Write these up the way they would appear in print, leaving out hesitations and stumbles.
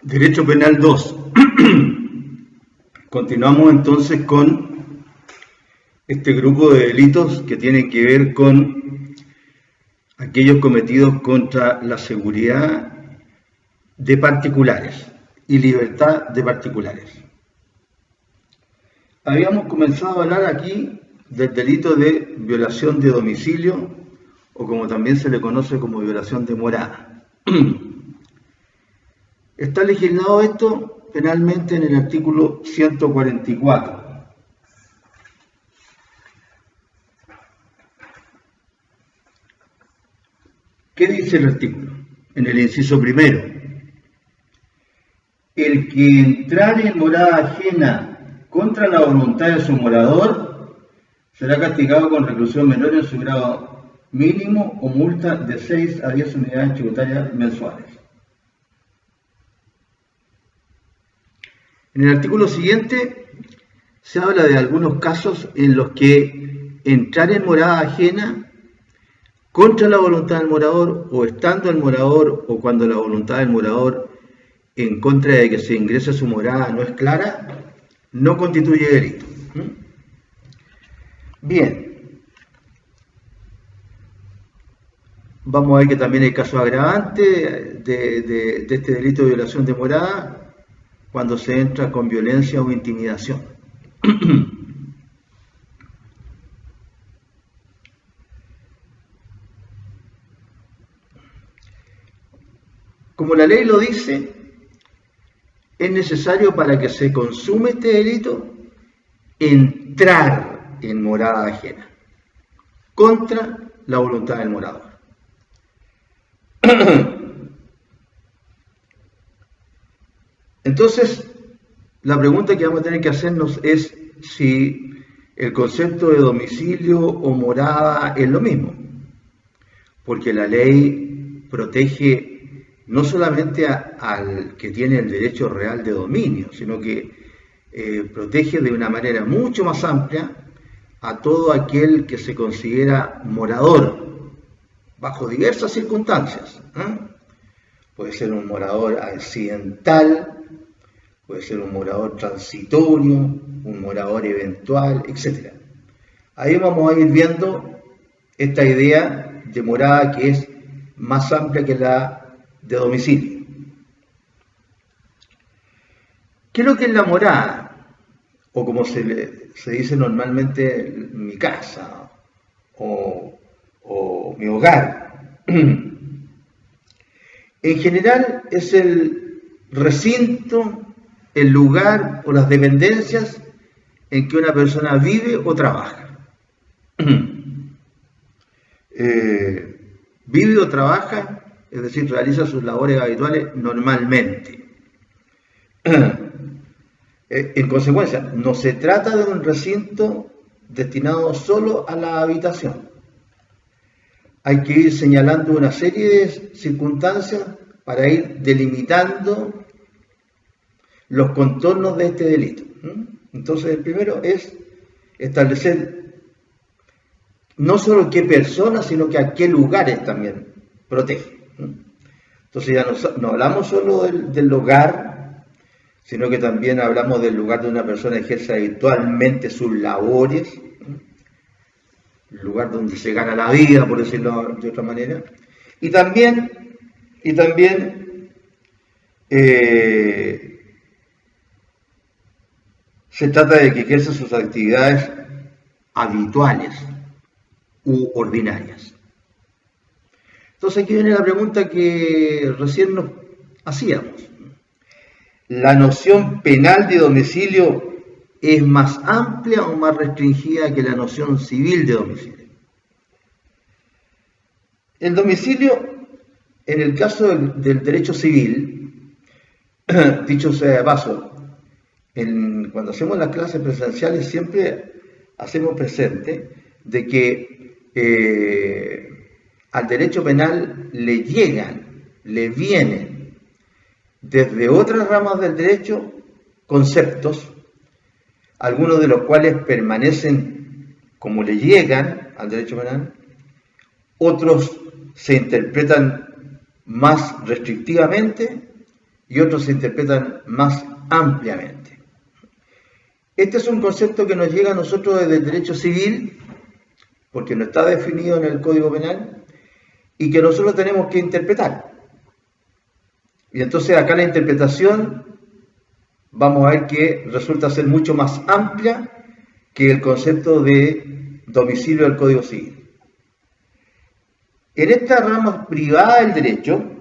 Derecho Penal 2. Continuamos entonces con este grupo de delitos que tienen que ver con aquellos cometidos contra la seguridad de particulares y libertad de particulares. Habíamos comenzado a hablar aquí del delito de violación de domicilio, o como también se le conoce como violación de morada. Está legislado esto penalmente en el artículo 144. ¿Qué dice el artículo? En el inciso primero: el que entrare en morada ajena contra la voluntad de su morador será castigado con reclusión menor en su grado mínimo o multa de 6 a 10 unidades tributarias mensuales. En el artículo siguiente se habla de algunos casos en los que entrar en morada ajena contra la voluntad del morador, o estando el morador, o cuando la voluntad del morador en contra de que se ingrese a su morada no es clara, no constituye delito. Bien. Vamos a ver que también hay casos agravantes de este delito de violación de morada cuando se entra con violencia o intimidación. Como la ley lo dice, es necesario para que se consume este delito entrar en morada ajena contra la voluntad del morador. Entonces, la pregunta que vamos a tener que hacernos es si el concepto de domicilio o morada es lo mismo, porque la ley protege no solamente al que tiene el derecho real de dominio, sino que protege de una manera mucho más amplia a todo aquel que se considera morador, bajo diversas circunstancias. Puede ser un morador accidental, puede ser un morador transitorio, un morador eventual, etc. Ahí vamos a ir viendo esta idea de morada que es más amplia que la de domicilio. ¿Qué es lo que es la morada? O como se dice normalmente, mi casa o mi hogar. En general es el recinto, el lugar o las dependencias en que una persona vive o trabaja. Vive o trabaja, es decir, realiza sus labores habituales normalmente. En consecuencia, no se trata de un recinto destinado solo a la habitación. Hay que ir señalando una serie de circunstancias para ir delimitando los contornos de este delito. Entonces, el primero es establecer no solo qué personas, sino que a qué lugares también protege. Entonces ya no hablamos solo del hogar, sino que también hablamos del lugar donde una persona ejerce habitualmente sus labores, el lugar donde se gana la vida, por decirlo de otra manera, y también se trata de que ejerza sus actividades habituales u ordinarias. Entonces aquí viene la pregunta que recién nos hacíamos. ¿La noción penal de domicilio es más amplia o más restringida que la noción civil de domicilio? El domicilio, en el caso del derecho civil, dicho sea de paso, cuando hacemos las clases presenciales siempre hacemos presente de que al derecho penal le vienen desde otras ramas del derecho conceptos, algunos de los cuales permanecen como le llegan al derecho penal, otros se interpretan más restrictivamente y otros se interpretan más ampliamente. Este es un concepto que nos llega a nosotros desde el derecho civil, porque no está definido en el Código Penal, y que nosotros tenemos que interpretar. Y entonces acá la interpretación vamos a ver que resulta ser mucho más amplia que el concepto de domicilio del Código Civil. En esta rama privada del derecho,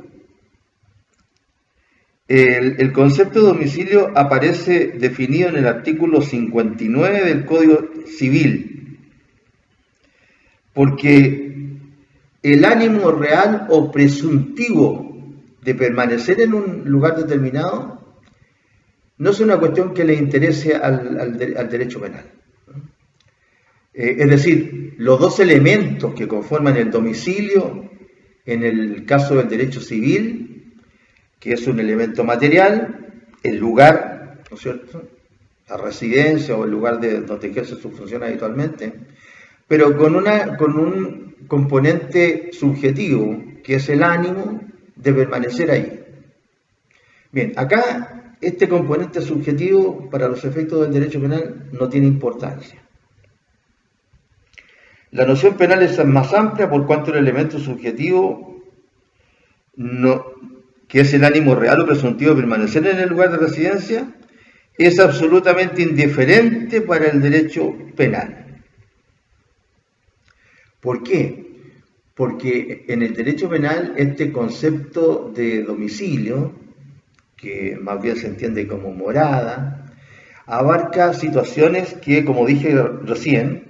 el concepto de domicilio aparece definido en el artículo 59 del Código Civil, porque el ánimo real o presuntivo de permanecer en un lugar determinado no es una cuestión que le interese al derecho penal. Es decir, los dos elementos que conforman el domicilio en el caso del derecho civil, que es un elemento material, el lugar, ¿no es cierto?, la residencia o el lugar donde ejerce su función habitualmente, pero con un componente subjetivo, que es el ánimo de permanecer ahí. Bien, acá este componente subjetivo para los efectos del derecho penal no tiene importancia. La noción penal es más amplia por cuanto el elemento subjetivo, que es el ánimo real o presuntivo de permanecer en el lugar de residencia, es absolutamente indiferente para el derecho penal. ¿Por qué? Porque en el derecho penal este concepto de domicilio, que más bien se entiende como morada, abarca situaciones que, como dije recién,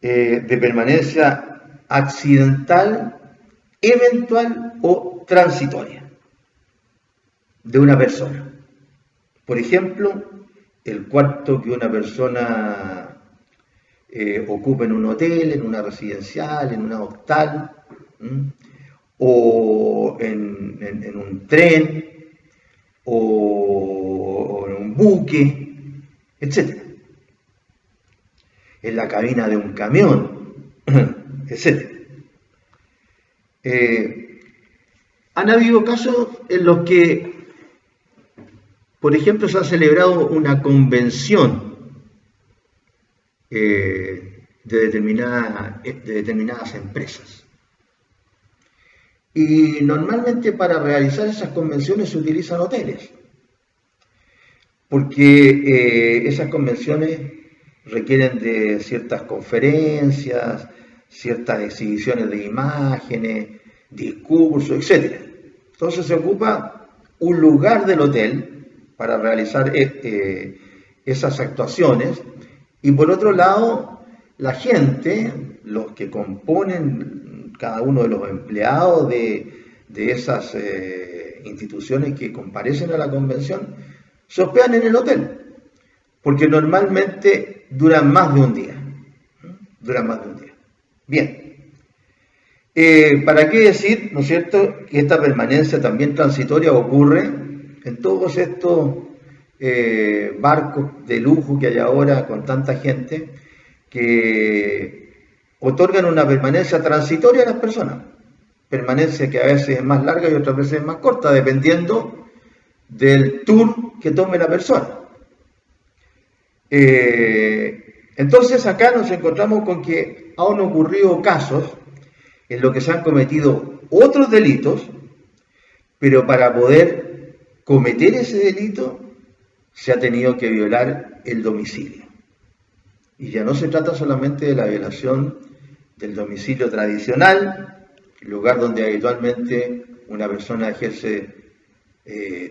de permanencia accidental, eventual o transitoria de una persona. Por ejemplo, el cuarto que una persona ocupa en un hotel, en una residencial, en una hostal, o en un tren, o en un buque, etc. En la cabina de un camión, etc. Han habido casos en los que, por ejemplo, se ha celebrado una convención de determinadas empresas. Y normalmente para realizar esas convenciones se utilizan hoteles, porque esas convenciones requieren de ciertas conferencias, ciertas exhibiciones de imágenes, discursos, etc. Entonces se ocupa un lugar del hotel para realizar esas actuaciones, y por otro lado, la gente, los que componen cada uno de los empleados de esas instituciones que comparecen a la convención, se hospedan en el hotel, porque normalmente duran más de un día. Bien. ¿Para qué decir, no es cierto?, que esta permanencia también transitoria ocurre en todos estos barcos de lujo que hay ahora con tanta gente que otorgan una permanencia transitoria a las personas. Permanencia que a veces es más larga y otras veces es más corta, dependiendo del tour que tome la persona. Entonces acá nos encontramos con que han ocurrido casos en los que se han cometido otros delitos, pero para poder cometer ese delito se ha tenido que violar el domicilio. Y ya no se trata solamente de la violación del domicilio tradicional, el lugar donde habitualmente una persona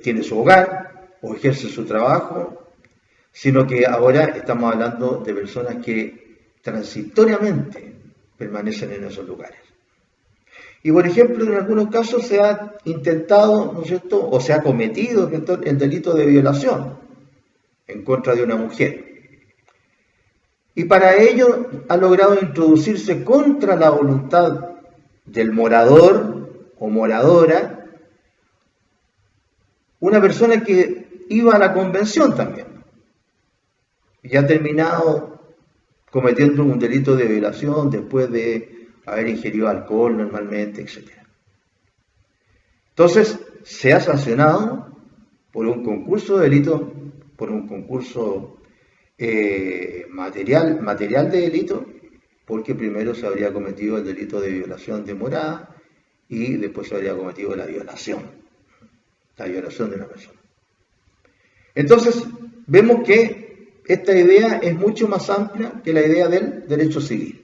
tiene su hogar o ejerce su trabajo, sino que ahora estamos hablando de personas que transitoriamente permanecen en esos lugares. Y por ejemplo, en algunos casos se ha intentado, ¿no es cierto?, o se ha cometido el delito de violación en contra de una mujer. Y para ello ha logrado introducirse contra la voluntad del morador o moradora una persona que iba a la convención también y ha terminado cometiendo un delito de violación después de haber ingerido alcohol normalmente, etc. Entonces, se ha sancionado por un concurso de delito, por un concurso material de delito, porque primero se habría cometido el delito de violación de morada y después se habría cometido la violación de una persona. Entonces, vemos que esta idea es mucho más amplia que la idea del derecho civil.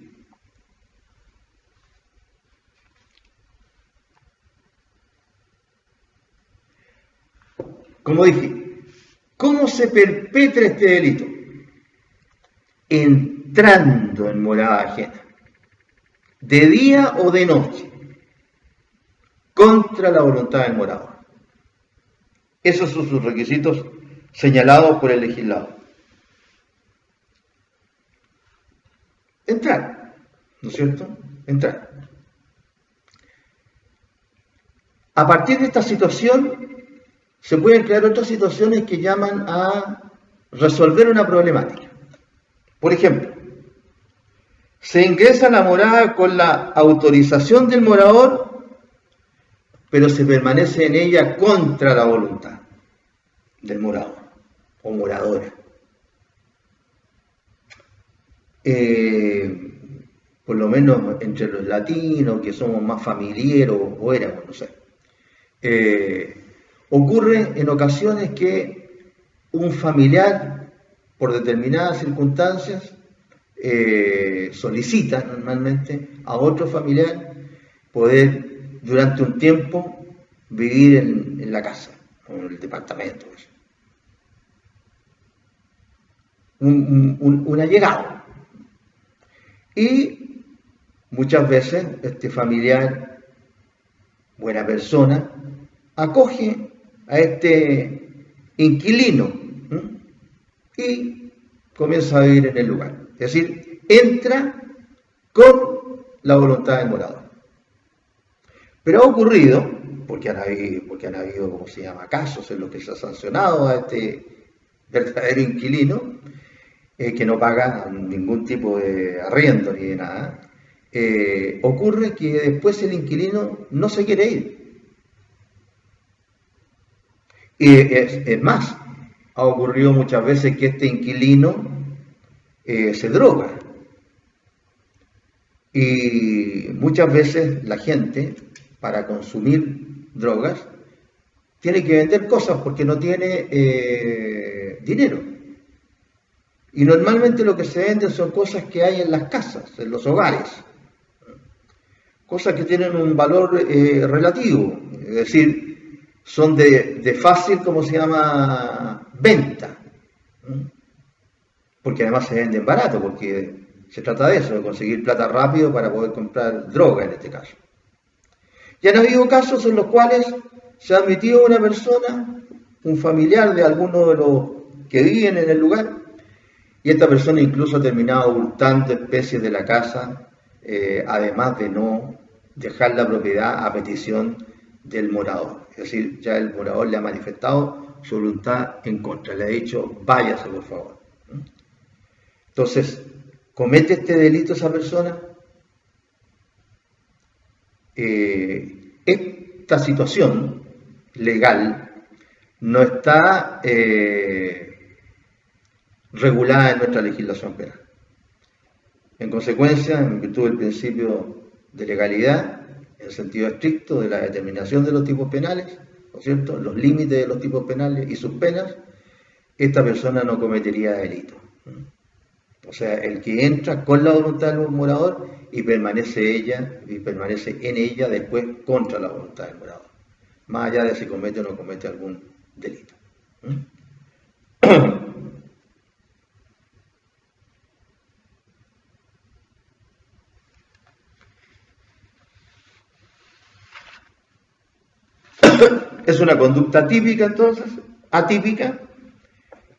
Como dije, ¿cómo se perpetra este delito? Entrando en morada ajena, de día o de noche, contra la voluntad del morador. Esos son sus requisitos señalados por el legislador. Entrar, ¿no es cierto? Entrar. A partir de esta situación, se pueden crear otras situaciones que llaman a resolver una problemática. Por ejemplo, se ingresa a la morada con la autorización del morador, pero se permanece en ella contra la voluntad del morador o moradora. Por lo menos entre los latinos, que somos más familiares o éramos, no sé. Ocurre en ocasiones que un familiar, por determinadas circunstancias, solicita normalmente a otro familiar poder durante un tiempo vivir en la casa o en el departamento. Un allegado. Y muchas veces este familiar, buena persona, acoge a este inquilino y comienza a vivir en el lugar. Es decir, entra con la voluntad del morador. Pero ha ocurrido, porque han habido, ¿cómo se llama?, casos en los que se ha sancionado a este verdadero inquilino, que no paga ningún tipo de arriendo ni de nada, ocurre que después el inquilino no se quiere ir. Y es más, ha ocurrido muchas veces que este inquilino se droga. Y muchas veces la gente, para consumir drogas, tiene que vender cosas porque no tiene dinero. Y normalmente lo que se venden son cosas que hay en las casas, en los hogares. Cosas que tienen un valor relativo, es decir, son de fácil, ¿cómo se llama?, venta. Porque además se venden barato, porque se trata de eso, de conseguir plata rápido para poder comprar droga en este caso. Y han habido casos en los cuales se ha admitido una persona, un familiar de alguno de los que viven en el lugar, y esta persona incluso ha terminado hurtando especies de la casa, además de no dejar la propiedad a petición del morador. Es decir, ya el morador le ha manifestado su voluntad en contra, le ha dicho, váyase por favor. Entonces, ¿comete este delito esa persona? Esta situación legal no está regulada en nuestra legislación penal. En consecuencia, en virtud del principio de legalidad, en el sentido estricto de la determinación de los tipos penales, ¿no es cierto?, los límites de los tipos penales y sus penas, esta persona no cometería delito. O sea, el que entra con la voluntad del morador y permanece en ella después contra la voluntad del morador, más allá de si comete o no comete algún delito. Es una conducta típica, entonces, atípica,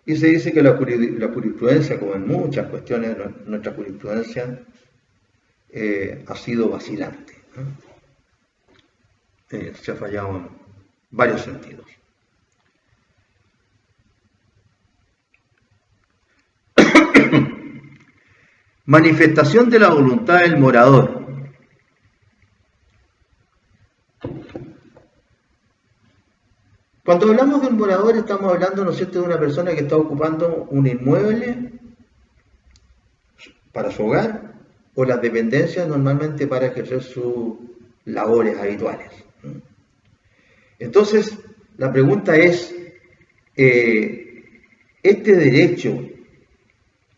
y se dice que la jurisprudencia, como en muchas cuestiones de nuestra jurisprudencia, ha sido vacilante. Se ha fallado en varios sentidos. Manifestación de la voluntad del morador. Cuando hablamos de un morador estamos hablando, ¿no es cierto?, de una persona que está ocupando un inmueble para su hogar o las dependencias normalmente para ejercer sus labores habituales. Entonces, la pregunta es, ¿este derecho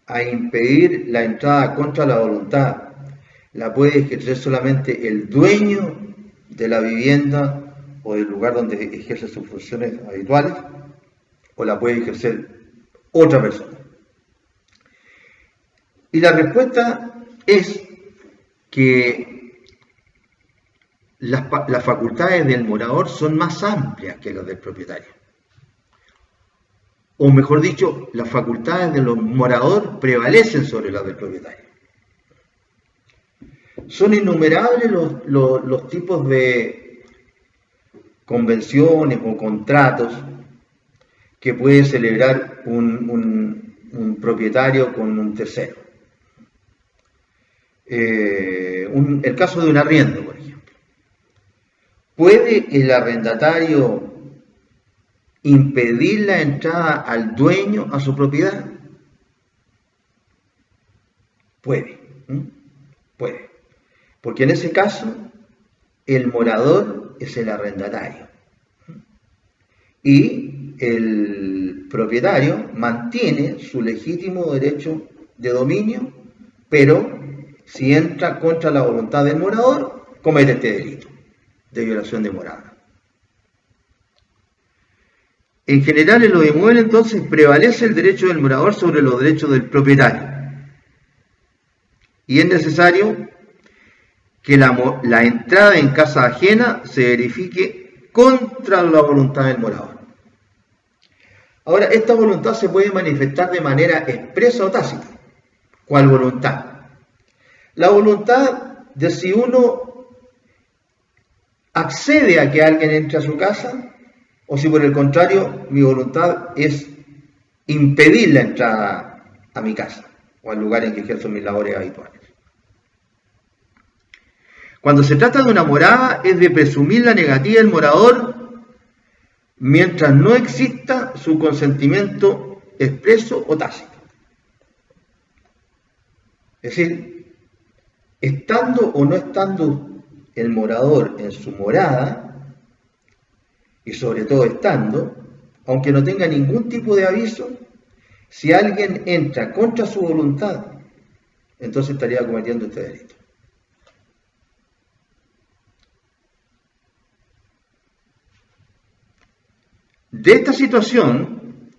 a impedir la entrada contra la voluntad la puede ejercer solamente el dueño de la vivienda o del lugar donde ejerce sus funciones habituales, o la puede ejercer otra persona? Y la respuesta es que las facultades del morador son más amplias que las del propietario. O mejor dicho, las facultades del morador prevalecen sobre las del propietario. Son innumerables los tipos de convenciones o contratos que puede celebrar un propietario con un tercero. El caso de un arriendo, por ejemplo. ¿Puede el arrendatario impedir la entrada al dueño a su propiedad? Puede. Puede. Porque en ese caso, el morador es el arrendatario. Y el propietario mantiene su legítimo derecho de dominio, pero si entra contra la voluntad del morador, comete este delito de violación de morada. En general, en los inmuebles, entonces, prevalece el derecho del morador sobre los derechos del propietario. Y es necesario que la entrada en casa ajena se verifique contra la voluntad del morador. Ahora, esta voluntad se puede manifestar de manera expresa o tácita. ¿Cuál voluntad? La voluntad de si uno accede a que alguien entre a su casa, o si por el contrario mi voluntad es impedir la entrada a mi casa o al lugar en que ejerzo mis labores habituales. Cuando se trata de una morada es de presumir la negativa del morador mientras no exista su consentimiento expreso o tácito. Es decir, estando o no estando el morador en su morada, y sobre todo estando, aunque no tenga ningún tipo de aviso, si alguien entra contra su voluntad, entonces estaría cometiendo este delito. De esta situación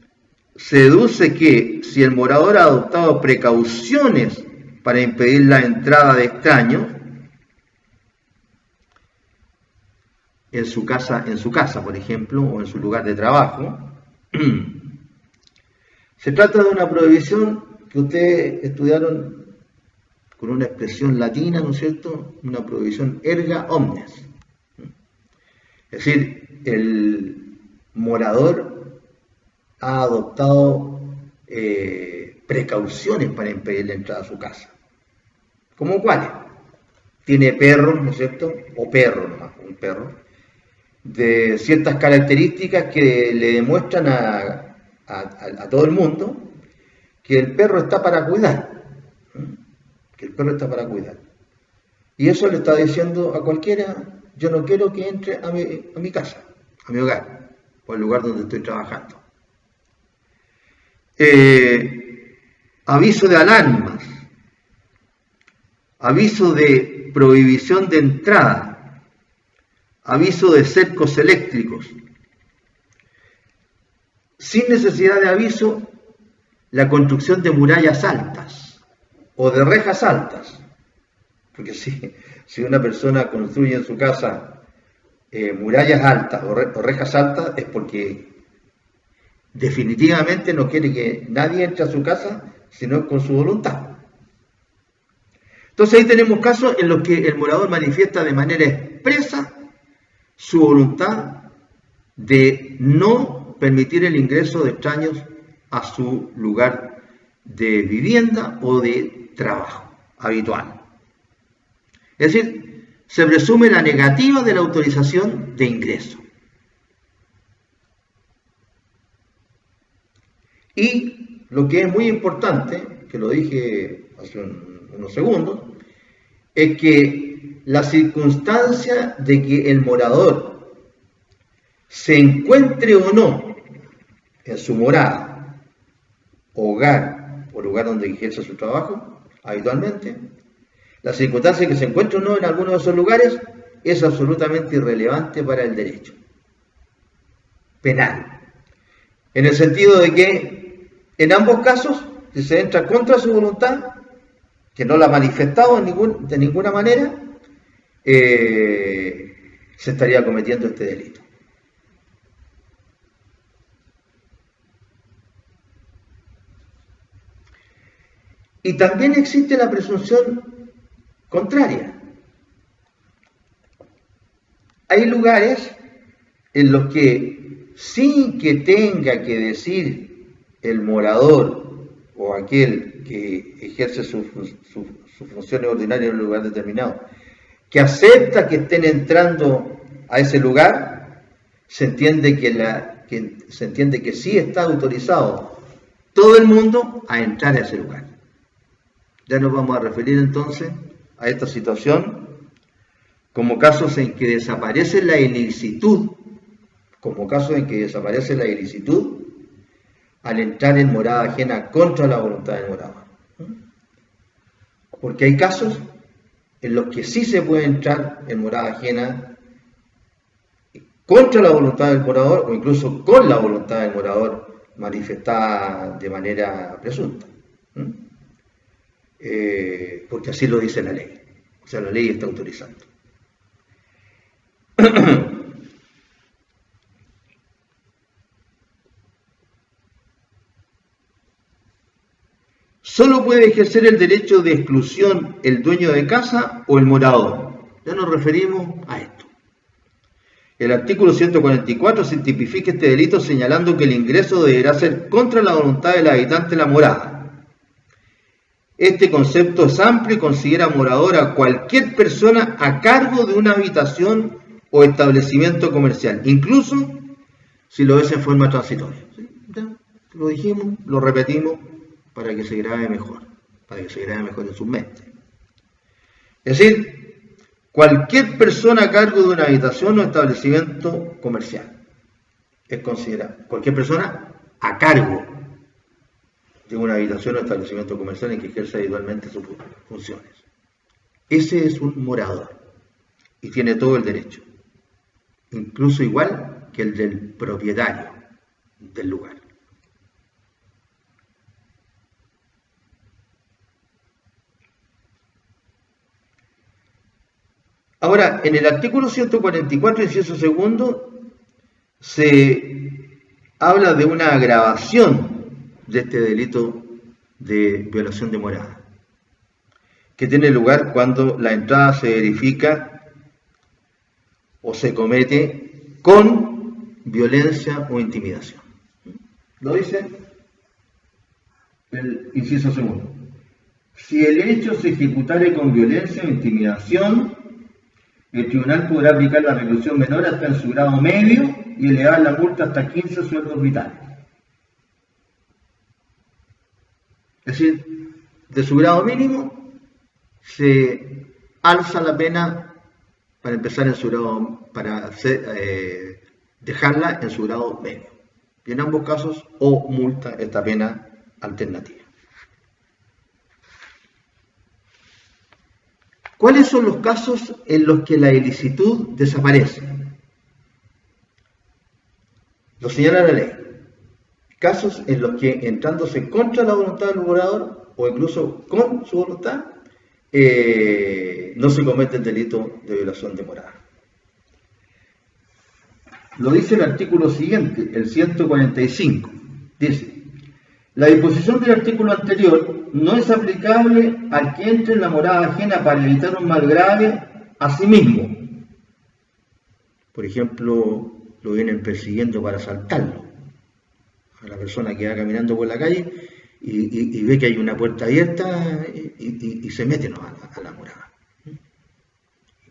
se deduce que si el morador ha adoptado precauciones para impedir la entrada de extraños en su casa, por ejemplo, o en su lugar de trabajo, se trata de una prohibición que ustedes estudiaron con una expresión latina, ¿no es cierto? Una prohibición erga omnes. Es decir, el morador ha adoptado precauciones para impedir la entrada a su casa. ¿Cómo cuáles? Tiene perros, ¿no es cierto? O perro nomás, un perro, de ciertas características que le demuestran a todo el mundo que el perro está para cuidar. Que el perro está para cuidar. Y eso le está diciendo a cualquiera, yo no quiero que entre a mi casa, a mi hogar, o al lugar donde estoy trabajando. Aviso de alarmas, aviso de prohibición de entrada, aviso de cercos eléctricos. Sin necesidad de aviso, la construcción de murallas altas o de rejas altas. Porque si una persona construye en su casa murallas altas o rejas altas, es porque definitivamente no quiere que nadie entre a su casa sino con su voluntad. Entonces ahí tenemos casos en los que el morador manifiesta de manera expresa su voluntad de no permitir el ingreso de extraños a su lugar de vivienda o de trabajo habitual. Es decir, se presume la negativa de la autorización de ingreso. Y lo que es muy importante, que lo dije hace unos segundos, es que la circunstancia de que el morador se encuentre o no en su morada, hogar o lugar donde ejerce su trabajo habitualmente, la circunstancia de que se encuentre o no en alguno de esos lugares es absolutamente irrelevante para el derecho penal. En el sentido de que en ambos casos, si se entra contra su voluntad, que no la ha manifestado de ninguna manera, se estaría cometiendo este delito. Y también existe la presunción contraria. Hay lugares en los que, sin que tenga que decir el morador o aquel que ejerce sus funciones ordinarias en un lugar determinado, que acepta que estén entrando a ese lugar, se entiende que sí está autorizado todo el mundo a entrar a ese lugar. Ya nos vamos a referir entonces a esta situación como casos en que desaparece la ilicitud, al entrar en morada ajena contra la voluntad del morador. Porque hay casos en los que sí se puede entrar en morada ajena contra la voluntad del morador o incluso con la voluntad del morador manifestada de manera presunta. Porque así lo dice la ley. O sea, la ley está autorizando. Solo puede ejercer el derecho de exclusión el dueño de casa o el morador. Ya nos referimos a esto. El artículo 144 se tipifica este delito señalando que el ingreso deberá ser contra la voluntad del habitante de la morada. Este concepto es amplio y considera morador a cualquier persona a cargo de una habitación o establecimiento comercial, incluso si lo es en forma transitoria. ¿Sí? Ya lo dijimos, lo repetimos para que se grabe mejor, en su mente. Es decir, cualquier persona a cargo de una habitación o establecimiento comercial es considerada, cualquier persona a cargo de una habitación o establecimiento comercial en que ejerce habitualmente sus funciones. Ese es un morador y tiene todo el derecho, incluso igual que el del propietario del lugar. Ahora, en el artículo 144, inciso segundo, se habla de una agravación de este delito de violación de morada, que tiene lugar cuando la entrada se verifica o se comete con violencia o intimidación. Lo dice el inciso segundo. Si el hecho se ejecutare con violencia o intimidación, el tribunal podrá aplicar la reclusión menor hasta en su grado medio y elevar la multa hasta 15 sueldos vitales. Es decir, de su grado mínimo se alza la pena para empezar en su grado, para dejarla en su grado medio. Y en ambos casos, o multa esta pena alternativa. ¿Cuáles son los casos en los que la ilicitud desaparece? Lo señala la ley. Casos en los que, entrándose contra la voluntad del morador o incluso con su voluntad, no se comete el delito de violación de morada. Lo dice el artículo siguiente, el 145. Dice: la disposición del artículo anterior no es aplicable al que entre en la morada ajena para evitar un mal grave a sí mismo. Por ejemplo, lo vienen persiguiendo para asaltarlo. A la persona que va caminando por la calle y ve que hay una puerta abierta y se mete a la morada.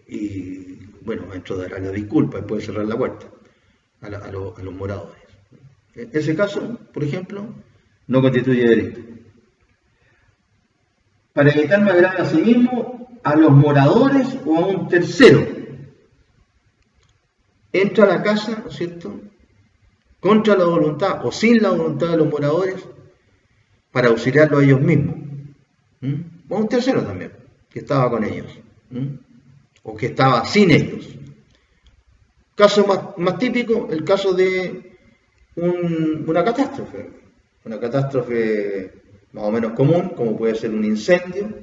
Y bueno, dentro dará la disculpa y puede cerrar la puerta a los moradores. En ese caso, por ejemplo, no constituye delito. Para evitar más grave a sí mismo, a los moradores o a un tercero. Entra a la casa, ¿no es cierto?, contra la voluntad o sin la voluntad de los moradores para auxiliarlo a ellos mismos. O a un tercero también, que estaba con ellos, o que estaba sin ellos. Caso más típico, el caso de una catástrofe más o menos común, como puede ser un incendio,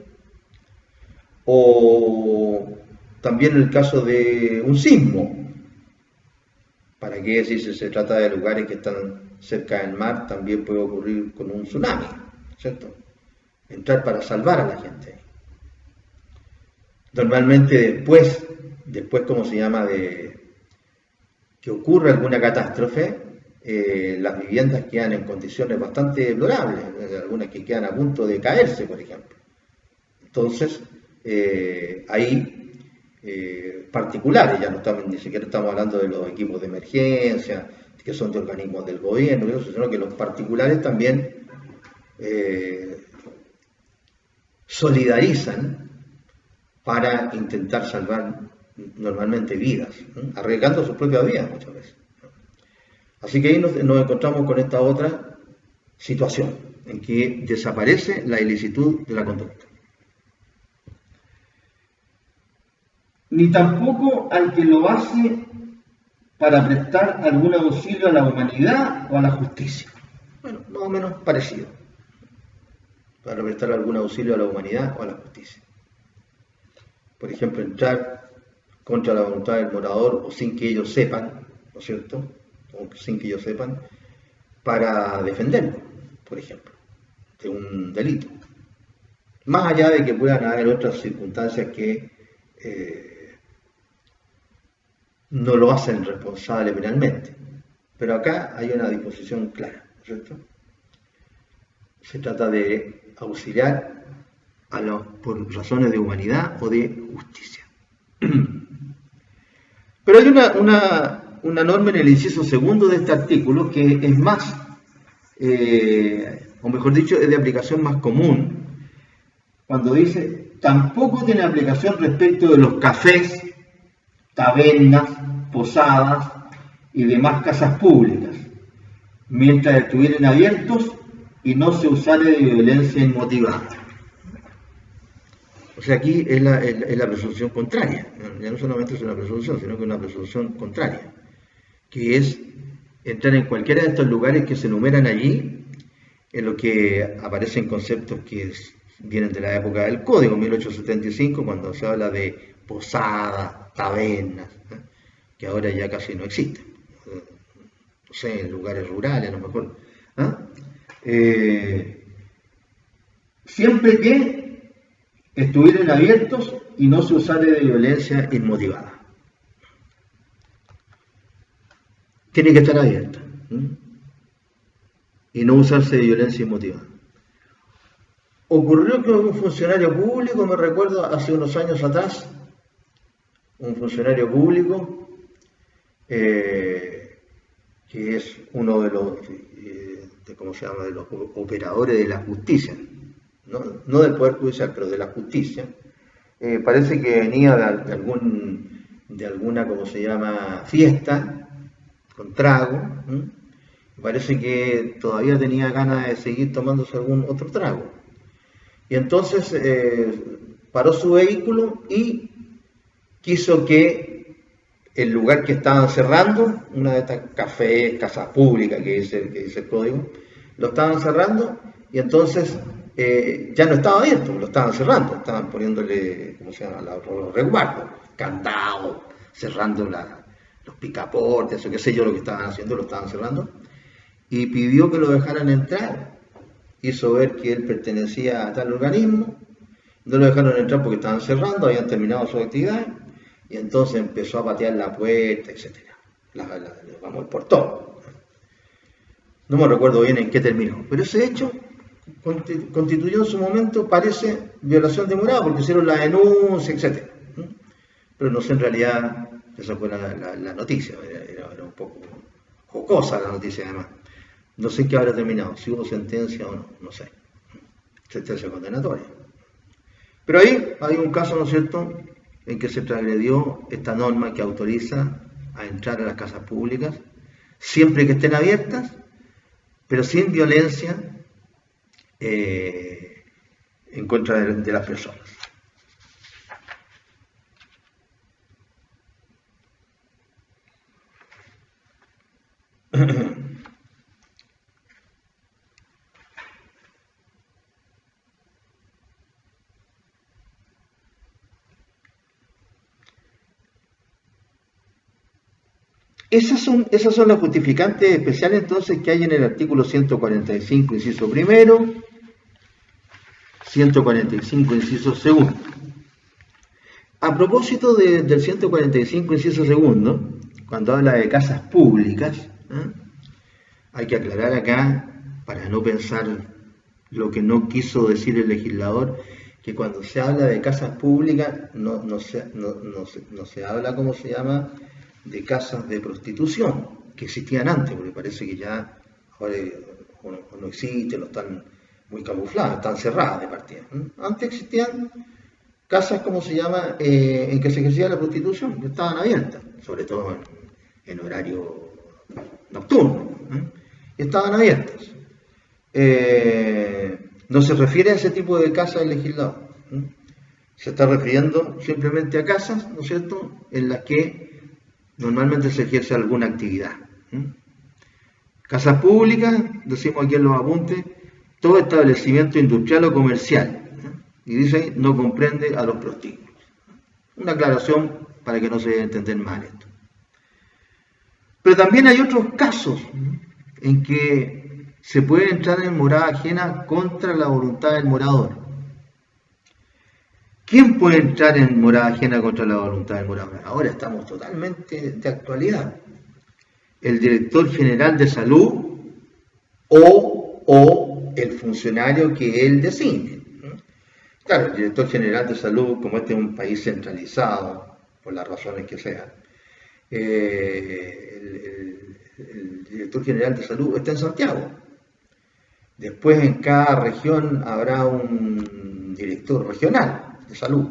o también el caso de un sismo. ¿Para qué decir si se trata de lugares que están cerca del mar? También puede ocurrir con un tsunami, ¿cierto? Entrar para salvar a la gente. Normalmente después, ¿cómo se llama?, de que ocurre alguna catástrofe, las viviendas quedan en condiciones bastante deplorables, algunas que quedan a punto de caerse, por ejemplo. Entonces, ahí particulares, ya no estamos, ni siquiera estamos hablando de los equipos de emergencia, que son de organismos del gobierno, sino que los particulares también solidarizan para intentar salvar normalmente vidas, arriesgando sus propias vidas muchas veces. Así que ahí nos encontramos con esta otra situación, en que desaparece la ilicitud de la conducta. Ni tampoco al que lo hace para prestar algún auxilio a la humanidad o a la justicia. Bueno, más o menos parecido. Para prestar algún auxilio a la humanidad o a la justicia. Por ejemplo, entrar contra la voluntad del morador o sin que ellos sepan, ¿no es cierto?, o sin que ellos sepan, para defenderlo, por ejemplo, de un delito. Más allá de que puedan haber otras circunstancias que no lo hacen responsable penalmente. Pero acá hay una disposición clara, ¿no es cierto? Se trata de auxiliar por razones de humanidad o de justicia. Pero hay una norma en el inciso segundo de este artículo que es más, o mejor dicho, es de aplicación más común, cuando dice, tampoco tiene aplicación respecto de los cafés, tabernas, posadas y demás casas públicas, mientras estuvieren abiertos y no se usare de violencia inmotivada. O sea, aquí es la presunción contraria. Ya no solamente es una presunción, sino que es una presunción contraria, que es entrar en cualquiera de estos lugares que se enumeran allí, en lo que aparecen conceptos que vienen de la época del Código, 1875, cuando se habla de posadas, tabernas, que ahora ya casi no existen. No sé, en lugares rurales a lo mejor. Siempre que estuvieran abiertos y no se usare de violencia inmotivada. Tiene que estar abierta y no usarse de violencia inmotivada. Ocurrió que un funcionario público, me recuerdo, hace unos años atrás, un funcionario público que es uno de los, ¿cómo se llama?, de los operadores de la justicia, no del Poder Judicial, pero de la justicia, parece que venía de alguna, ¿cómo se llama?, fiesta, con trago, parece que todavía tenía ganas de seguir tomándose algún otro trago. Y entonces paró su vehículo y quiso que el lugar que estaban cerrando, una de estas cafés, casas públicas que dice el código, lo estaban cerrando y entonces ya no estaba abierto, lo estaban cerrando, estaban poniéndole, ¿cómo se llama?, los resguardos, candados, cerrando los picaportes, o qué sé yo, lo que estaban haciendo, lo estaban cerrando, y pidió que lo dejaran entrar. Hizo ver que él pertenecía a tal organismo, no lo dejaron entrar porque estaban cerrando, habían terminado su actividad, y entonces empezó a patear la puerta, etc. Vamos, el portón. No me recuerdo bien en qué terminó, pero ese hecho constituyó en su momento, parece, violación de morada, porque hicieron la denuncia, etc. Pero no sé en realidad, esa fue la noticia, era un poco jocosa la noticia además. No sé qué habrá terminado, si hubo sentencia o no, no sé. Sentencia condenatoria. Pero ahí hay un caso, ¿no es cierto?, en que se transgredió esta norma que autoriza a entrar a las casas públicas, siempre que estén abiertas, pero sin violencia en contra de las personas. Esas son las justificantes especiales entonces que hay en el artículo 145, inciso primero, 145, inciso segundo. A propósito del 145, inciso segundo, cuando habla de casas públicas, hay que aclarar acá, para no pensar lo que no quiso decir el legislador, que cuando se habla de casas públicas no se habla, ¿cómo se llama?, de casas de prostitución, que existían antes, porque parece que ya ahora no existen, no están muy camufladas, están cerradas de partida. Antes existían casas, ¿cómo se llama?, en que se ejercía la prostitución, que estaban abiertas, sobre todo en horario nocturno, estaban abiertas. No se refiere a ese tipo de casas el legislador. Se está refiriendo simplemente a casas, ¿no es cierto?, en las que normalmente se ejerce alguna actividad. Casas públicas, decimos aquí en los apuntes, todo establecimiento industrial o comercial. Y dice, no comprende a los prostíbulos. Una aclaración para que no se dé a entender mal esto. Pero también hay otros casos en que se puede entrar en morada ajena contra la voluntad del morador. ¿Quién puede entrar en morada ajena contra la voluntad del morador? Ahora estamos totalmente de actualidad. El director general de salud o el funcionario que él designe. Claro, el director general de salud, como este es un país centralizado, por las razones que sean, el director general de salud está en Santiago. Después en cada región habrá un director regional de salud.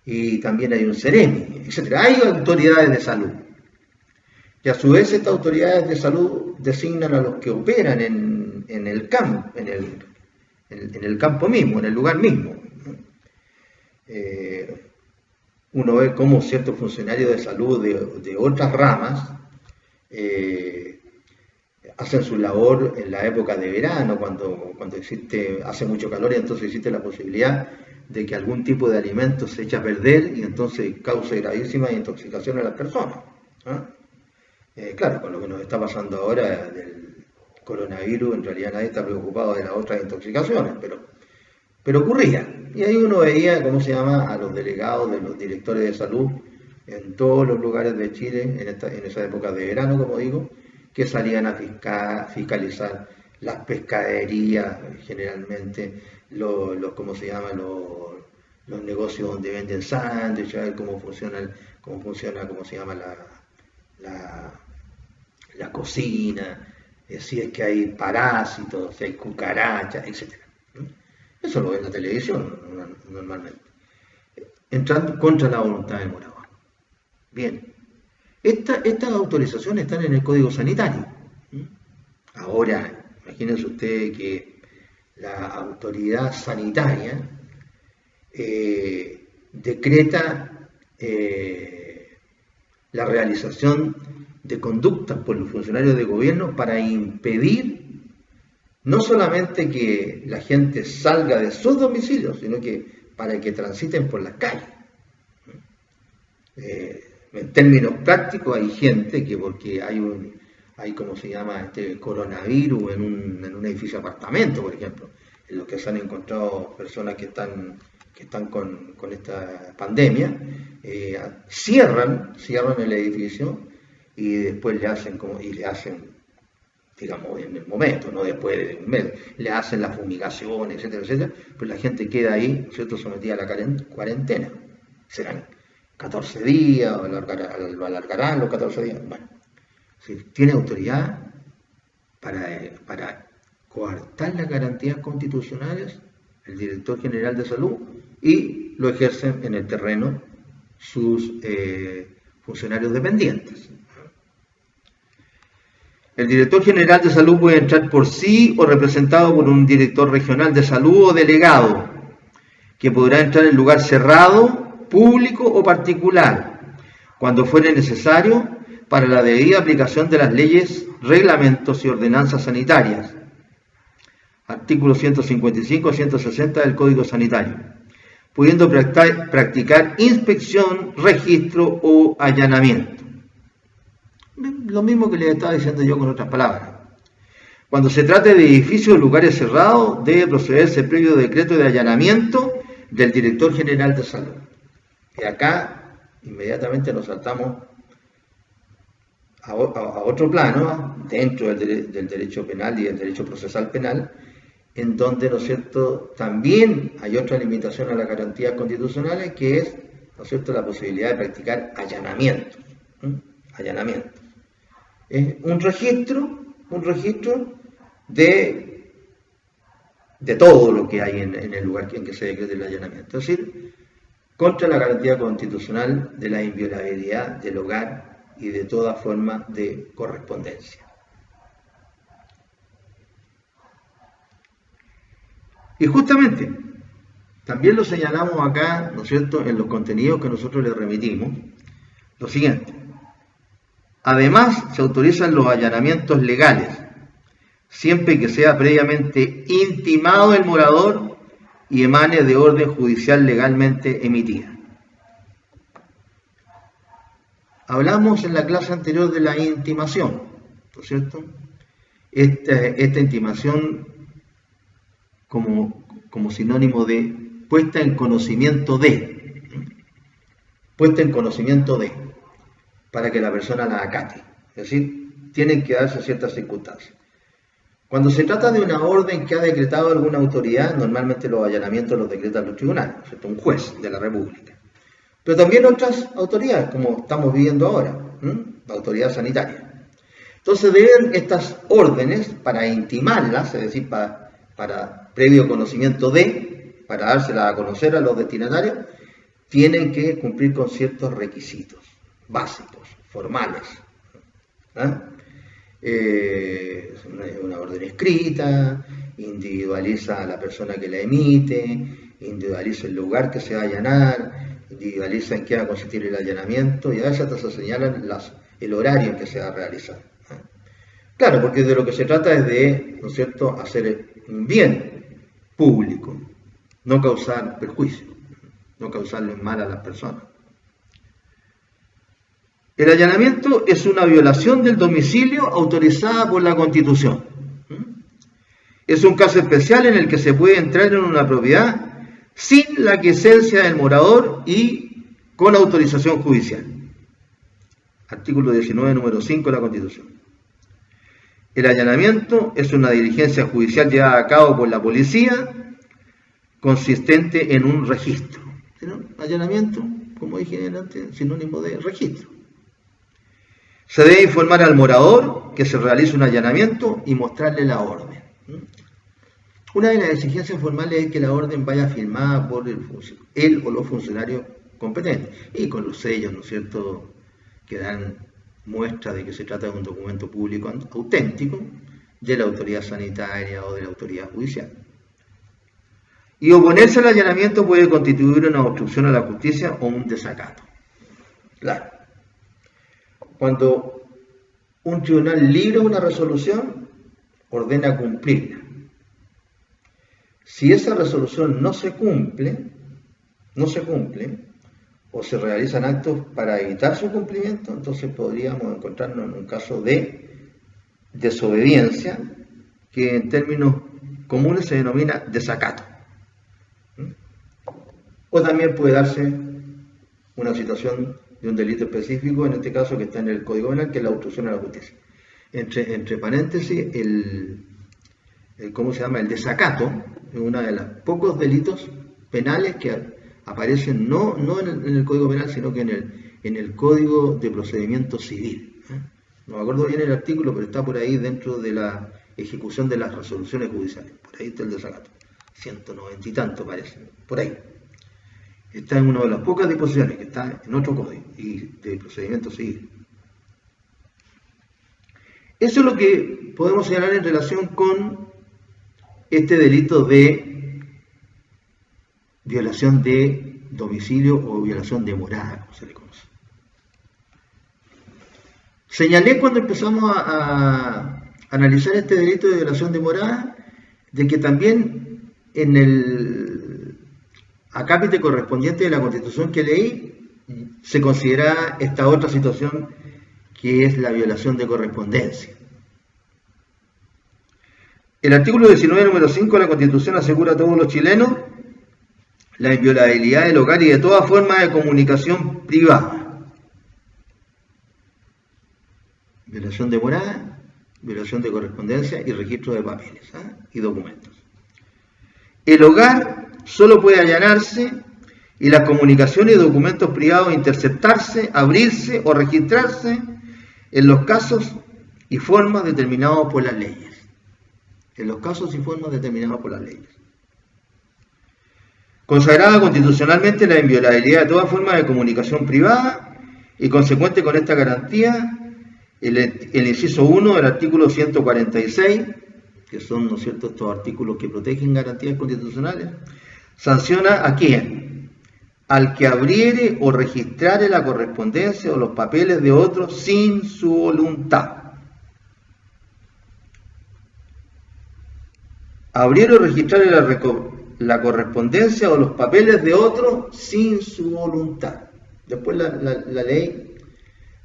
Y también hay un CEREMI, etc. Hay autoridades de salud. Y a su vez estas autoridades de salud designan a los que operan en el campo, en el campo mismo, en el lugar mismo. Uno ve cómo ciertos funcionarios de salud de otras ramas hacen su labor en la época de verano, cuando hace mucho calor y entonces existe la posibilidad de que algún tipo de alimento se eche a perder y entonces cause gravísima intoxicación a las personas. Claro, con lo que nos está pasando ahora del coronavirus, en realidad nadie está preocupado de las otras intoxicaciones, pero ocurría. Y ahí uno veía, ¿cómo se llama?, a los delegados de los directores de salud en todos los lugares de Chile, en esa época de verano, como digo, que salían a fiscalizar las pescaderías, generalmente, ¿cómo se llama?, los negocios donde venden sándwiches, a ver cómo funciona, ¿cómo se llama?, la cocina, si es que hay parásitos, si hay cucarachas, etc. Eso lo ve en la televisión normalmente. Entrando contra la voluntad del morador. Bien, estas autorizaciones están en el Código Sanitario. Ahora, imagínense ustedes que la autoridad sanitaria decreta la realización de conductas por los funcionarios de gobierno para impedir no solamente que la gente salga de sus domicilios, sino que para que transiten por las calles. En términos prácticos hay gente que porque hay ¿cómo se llama?, este coronavirus en un edificio de apartamento, por ejemplo, en los que se han encontrado personas que están con esta pandemia, cierran el edificio y después le hacen, digamos, en el momento, no después de un mes, le hacen la fumigación, etcétera, etcétera, pues la gente queda ahí, ¿cierto?, sometida a la cuarentena. Serán 14 días, lo alargarán los 14 días. Bueno, si tiene autoridad para coartar las garantías constitucionales, el director general de salud, y lo ejercen en el terreno sus funcionarios dependientes. El director general de salud puede entrar por sí o representado por un director regional de salud o delegado, que podrá entrar en lugar cerrado, público o particular, cuando fuere necesario para la debida aplicación de las leyes, reglamentos y ordenanzas sanitarias. Artículos 155 a 160 del Código Sanitario, pudiendo practicar inspección, registro o allanamiento. Lo mismo que les estaba diciendo yo con otras palabras. Cuando se trate de edificios o lugares cerrados, debe procederse previo decreto de allanamiento del director general de salud. Y acá inmediatamente nos saltamos a otro plano, dentro del derecho penal y del derecho procesal penal, en donde, ¿no es cierto?, también hay otra limitación a las garantías constitucionales, que es, ¿no es cierto?, la posibilidad de practicar allanamientos. Allanamientos. Es un registro de todo lo que hay en el lugar en que se decrete el allanamiento. Es decir, contra la garantía constitucional de la inviolabilidad del hogar y de toda forma de correspondencia. Y justamente, también lo señalamos acá, ¿no es cierto?, en los contenidos que nosotros le remitimos, lo siguiente. Además, se autorizan los allanamientos legales, siempre que sea previamente intimado el morador y emane de orden judicial legalmente emitida. Hablamos en la clase anterior de la intimación, ¿no es cierto? Esta intimación como sinónimo de puesta en conocimiento de, para que la persona la acate. Es decir, tienen que darse ciertas circunstancias. Cuando se trata de una orden que ha decretado alguna autoridad, normalmente los allanamientos los decretan los tribunales, ¿cierto?, un juez de la República. Pero también otras autoridades, como estamos viviendo ahora, la autoridad sanitaria. Entonces deben estas órdenes, para intimarlas, es decir, para previo conocimiento de, para dárselas a conocer a los destinatarios, tienen que cumplir con ciertos requisitos básicos, formales. Una orden escrita, individualiza a la persona que la emite, individualiza el lugar que se va a allanar, individualiza en qué va a consistir el allanamiento, y a veces hasta se señalan el horario en que se va a realizar. Claro, porque de lo que se trata es de, ¿no es cierto?, hacer un bien público, no causar perjuicio, no causarle mal a las personas. El allanamiento es una violación del domicilio autorizada por la Constitución. Es un caso especial en el que se puede entrar en una propiedad sin la aquiescencia del morador y con autorización judicial. Artículo 19, número 5 de la Constitución. El allanamiento es una diligencia judicial llevada a cabo por la policía consistente en un registro. ¿No? Allanamiento, como dije antes, sinónimo de registro. Se debe informar al morador que se realiza un allanamiento y mostrarle la orden. Una de las exigencias formales es que la orden vaya firmada por él o los funcionarios competentes y con los sellos, ¿no es cierto?, que dan muestra de que se trata de un documento público auténtico de la autoridad sanitaria o de la autoridad judicial. Y oponerse al allanamiento puede constituir una obstrucción a la justicia o un desacato. Claro. Cuando un tribunal libra una resolución, ordena cumplirla. Si esa resolución no se cumple, o se realizan actos para evitar su cumplimiento, entonces podríamos encontrarnos en un caso de desobediencia, que en términos comunes se denomina desacato. O también puede darse una situación de un delito específico, en este caso que está en el Código Penal, que es la obstrucción a la justicia. Entre paréntesis, el desacato es uno de los pocos delitos penales que aparecen no en el Código Penal, sino que en el Código de Procedimiento Civil. No me acuerdo bien el artículo, pero está por ahí dentro de la ejecución de las resoluciones judiciales. Por ahí está el desacato. 190 y tanto parece. Por ahí. Está en una de las pocas disposiciones que está en otro código y de procedimiento civil. Eso es lo que podemos señalar en relación con este delito de violación de domicilio o violación de morada, como se le conoce. Señalé cuando empezamos a analizar este delito de violación de morada, de que también en el acápite correspondiente de la Constitución que leí, se considera esta otra situación que es la violación de correspondencia. El artículo 19, número 5 de la Constitución asegura a todos los chilenos la inviolabilidad del hogar y de toda forma de comunicación privada. Violación de morada, violación de correspondencia y registro de papeles y documentos. El hogar solo puede allanarse y las comunicaciones y documentos privados interceptarse, abrirse o registrarse en los casos y formas determinados por las leyes. En los casos y formas determinados por las leyes. Consagrada constitucionalmente la inviolabilidad de toda forma de comunicación privada y consecuente con esta garantía, el inciso 1 del artículo 146, que son, ¿no es cierto?, estos artículos que protegen garantías constitucionales, sanciona a quién: al que abriere o registrare la correspondencia o los papeles de otros sin su voluntad. Abrir o registrar la correspondencia o los papeles de otro sin su voluntad. Después la ley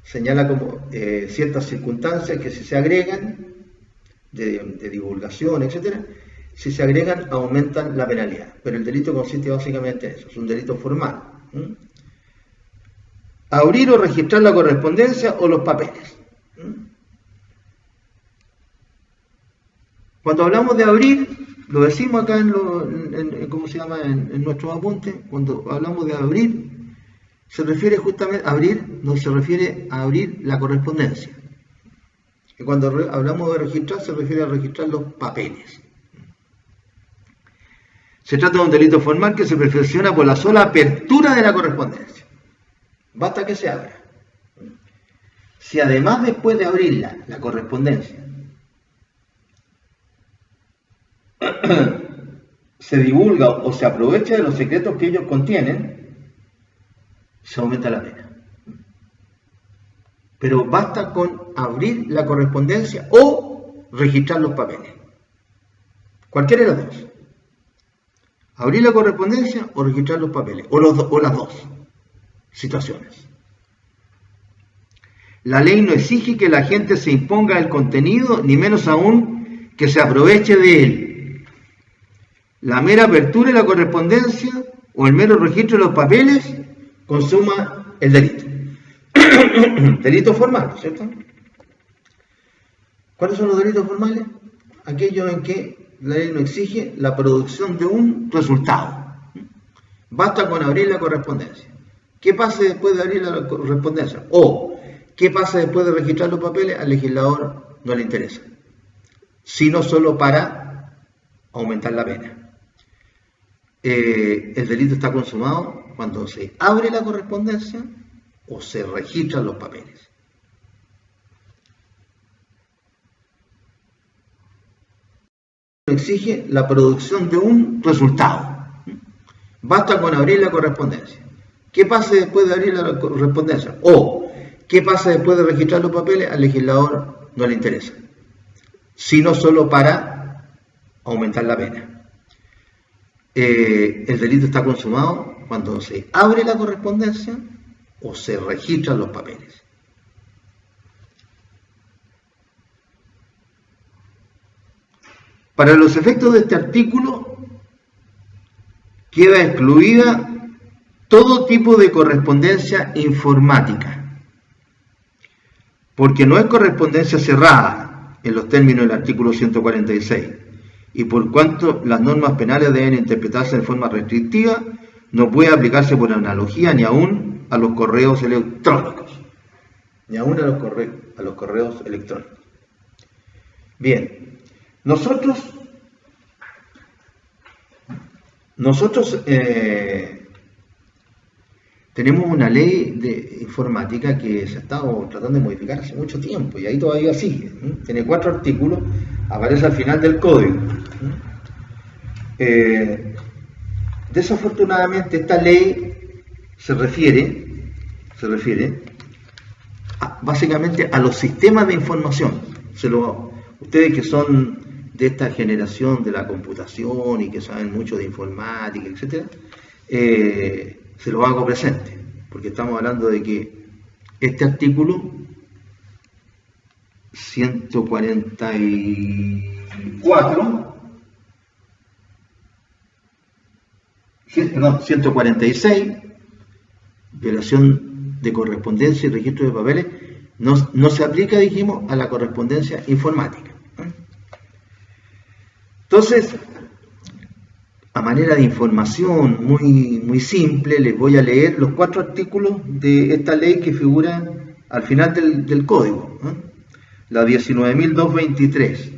señala como ciertas circunstancias que si se agregan, de divulgación, etcétera, si se agregan aumentan la penalidad. Pero el delito consiste básicamente en eso, es un delito formal. Abrir o registrar la correspondencia o los papeles. Cuando hablamos de abrir, lo decimos acá ¿cómo se llama? En nuestros apuntes, cuando hablamos de abrir, se refiere justamente a abrir, no se refiere a abrir la correspondencia. Y cuando hablamos de registrar, se refiere a registrar los papeles. Se trata de un delito formal que se perfecciona por la sola apertura de la correspondencia. Basta que se abra. Si además después de abrirla, la correspondencia, se divulga o se aprovecha de los secretos que ellos contienen, se aumenta la pena. Pero basta con abrir la correspondencia o registrar los papeles. Cualquiera de las dos. Abrir la correspondencia o registrar los papeles. O las dos situaciones. La ley no exige que la gente se imponga el contenido, ni menos aún que se aproveche de él. La mera apertura de la correspondencia o el mero registro de los papeles consuma el delito. Delito formal, ¿cierto? ¿Cuáles son los delitos formales? Aquellos en que la ley no exige la producción de un resultado. Basta con abrir la correspondencia. ¿Qué pasa después de abrir la correspondencia? O, ¿qué pasa después de registrar los papeles? Al legislador no le interesa. Sino solo para aumentar la pena. El delito está consumado cuando se abre la correspondencia o se registran los papeles. Exige la producción de un resultado. Basta con abrir la correspondencia. ¿Qué pasa después de abrir la correspondencia? O, ¿qué pasa después de registrar los papeles? Al legislador no le interesa. Sino solo para aumentar la pena. El delito está consumado cuando se abre la correspondencia o se registran los papeles. Para los efectos de este artículo, queda excluida todo tipo de correspondencia informática, porque no es correspondencia cerrada en los términos del artículo 146, y por cuanto las normas penales deben interpretarse de forma restrictiva, no puede aplicarse por analogía ni aún a los correos electrónicos, ni aún a a los correos electrónicos. Bien, nosotros tenemos una ley de informática que se ha estado tratando de modificar hace mucho tiempo y ahí todavía sigue. Tiene 4 artículos, aparece al final del código. Desafortunadamente esta ley se refiere básicamente a los sistemas de información. Ustedes que son de esta generación de la computación y que saben mucho de informática, etc., se lo hago presente, porque estamos hablando de que este artículo 146, violación de correspondencia y registro de papeles, no se aplica, dijimos, a la correspondencia informática. Entonces, a manera de información muy simple, les voy a leer los 4 artículos de esta ley que figuran al final del código, la 19.223.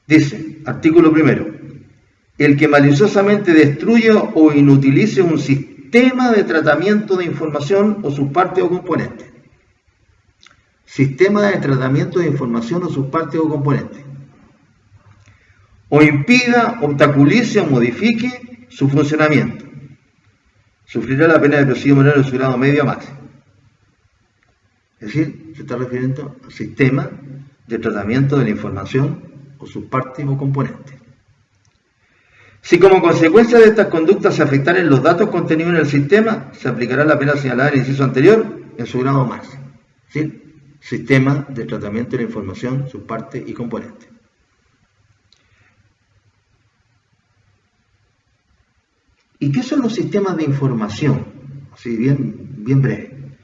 Dice, artículo primero, el que maliciosamente destruya o inutilice un sistema de tratamiento de información o sus partes o componentes. Sistema de tratamiento de información o sus partes o componentes. O impida, obstaculice o modifique su funcionamiento. Sufrirá la pena de presidio menor de su grado medio a máximo. Es decir, se está refiriendo al sistema de tratamiento de la información o sus partes o componentes. Si como consecuencia de estas conductas se afectaren los datos contenidos en el sistema, se aplicará la pena señalada en el inciso anterior en su grado máximo. ¿Sí? Sistema de tratamiento de la información, sus partes y componentes. ¿Y qué son los sistemas de información? Así bien breve.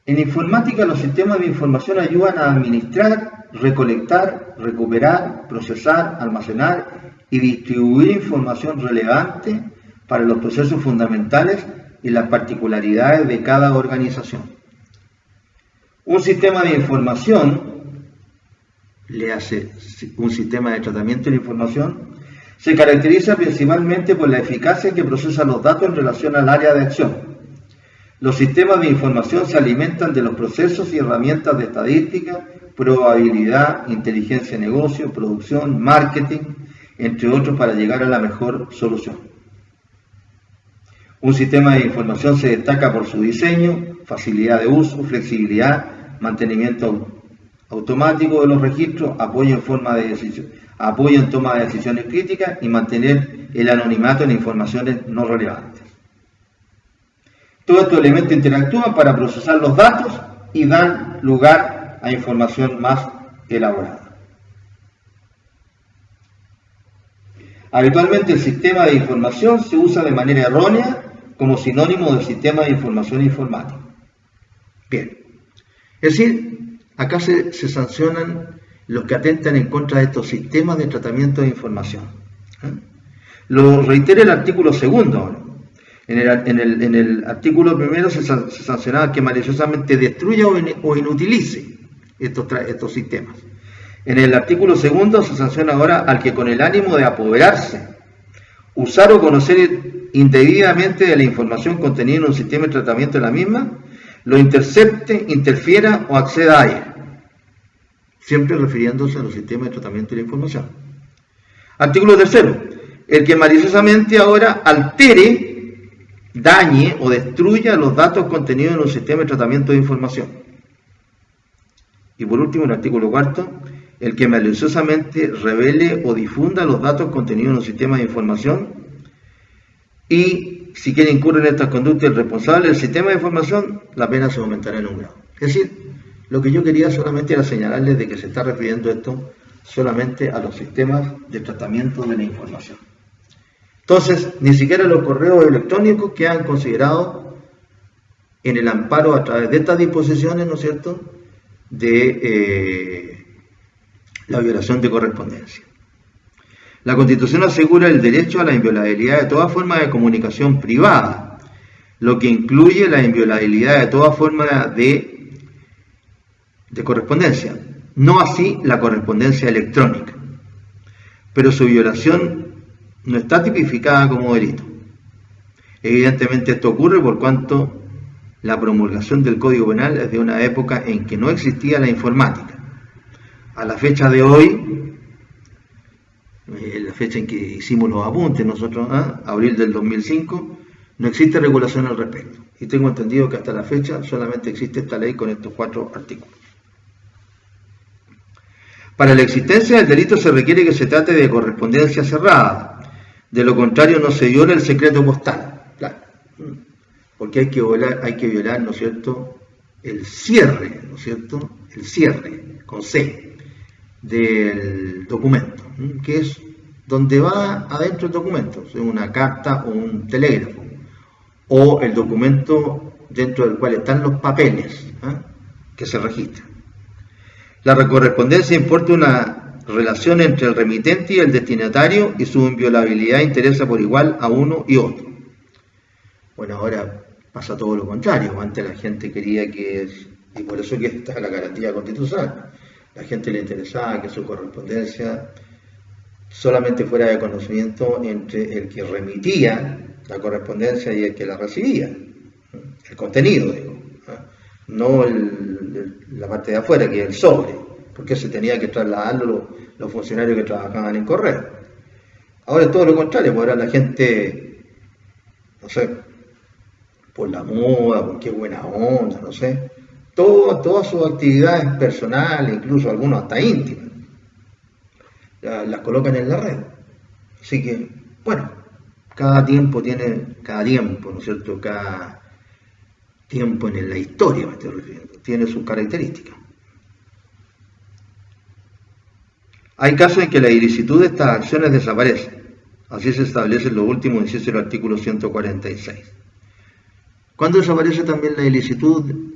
En informática, los sistemas de información ayudan a administrar, recolectar, recuperar, procesar, almacenar y distribuir información relevante para los procesos fundamentales y las particularidades de cada organización. Un sistema de información, un sistema de tratamiento de la información, se caracteriza principalmente por la eficacia que procesa los datos en relación al área de acción. Los sistemas de información se alimentan de los procesos y herramientas de estadística, probabilidad, inteligencia de negocio, producción, marketing, entre otros, para llegar a la mejor solución. Un sistema de información se destaca por su diseño, facilidad de uso, flexibilidad, mantenimiento automático de los registros, apoyo en toma de decisiones críticas y mantener el anonimato en informaciones no relevantes. Todos estos elementos interactúan para procesar los datos y dan lugar a información más elaborada. Habitualmente el sistema de información se usa de manera errónea como sinónimo del sistema de información informático. Bien, es decir, acá se sancionan los que atentan en contra de estos sistemas de tratamiento de información. Lo reitera el artículo 2 ahora. En el artículo 1 se sancionaba que maliciosamente destruya o inutilice estos sistemas. En el artículo 2 se sanciona ahora al que con el ánimo de apoderarse, usar o conocer indebidamente de la información contenida en un sistema de tratamiento de la misma, lo intercepte, interfiera o acceda a ella. Siempre refiriéndose a los sistemas de tratamiento de la información. Artículo 3. El que maliciosamente ahora altere, dañe o destruya los datos contenidos en un sistema de tratamiento de información. Y por último, el artículo 4, el que maliciosamente revele o difunda los datos contenidos en un sistema de información y si quiere incurrir en estas conductas el responsable del sistema de información, la pena se aumentará en un grado. Es decir, lo que yo quería solamente era señalarles de que se está refiriendo esto solamente a los sistemas de tratamiento de la información. Entonces, ni siquiera los correos electrónicos quedan considerados en el amparo a través de estas disposiciones, ¿no es cierto?, de la violación de correspondencia. La Constitución asegura el derecho a la inviolabilidad de toda forma de comunicación privada, lo que incluye la inviolabilidad de toda forma de de correspondencia, no así la correspondencia electrónica, pero su violación no está tipificada como delito. Evidentemente esto ocurre por cuanto la promulgación del Código Penal es de una época en que no existía la informática. A la fecha de hoy, la fecha en que hicimos los apuntes nosotros, abril del 2005, no existe regulación al respecto. Y tengo entendido que hasta la fecha solamente existe esta ley con estos 4 artículos. Para la existencia del delito se requiere que se trate de correspondencia cerrada. De lo contrario no se viola el secreto postal. Claro. Porque hay que violar, ¿no es cierto?, el cierre, ¿no es cierto?, el cierre, con C, del documento, que es donde va adentro el documento, o sea, una carta o un telégrafo, o el documento dentro del cual están los papeles que se registran. La correspondencia importa una relación entre el remitente y el destinatario y su inviolabilidad interesa por igual a uno y otro. Bueno, ahora pasa todo lo contrario. Antes la gente quería y por eso que está la garantía constitucional, la gente le interesaba que su correspondencia solamente fuera de conocimiento entre el que remitía la correspondencia y el que la recibía, el contenido, digo, no la parte de afuera, que es el sobre, porque se tenía que trasladarlo los funcionarios que trabajaban en correo. Ahora es todo lo contrario, porque ahora la gente, no sé, por la moda, porque es buena onda, no sé, todas sus actividades personales, incluso algunas hasta íntimas, las colocan en la red. Así que, bueno, cada tiempo, ¿no es cierto?, cada tiempo en la historia, me estoy refiriendo, tiene sus características. Hay casos en que la ilicitud de estas acciones desaparece. Así se establece en los últimos incisos del artículo 146. ¿Cuándo desaparece también la ilicitud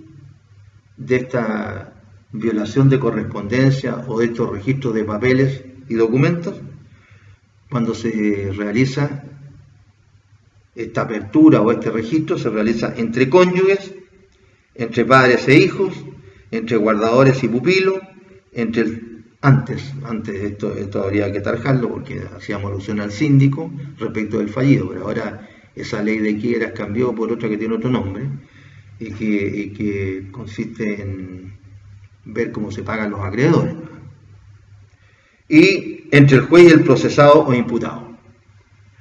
de esta violación de correspondencia o de estos registros de papeles y documentos? Cuando se realiza esta apertura o este registro, se realiza entre cónyuges, entre padres e hijos, entre guardadores y pupilos, antes de esto habría que tarjarlo porque hacíamos alusión al síndico respecto del fallido, pero ahora esa ley de quieras cambió por otra que tiene otro nombre y que consiste en ver cómo se pagan los acreedores. Y entre el juez y el procesado o imputado.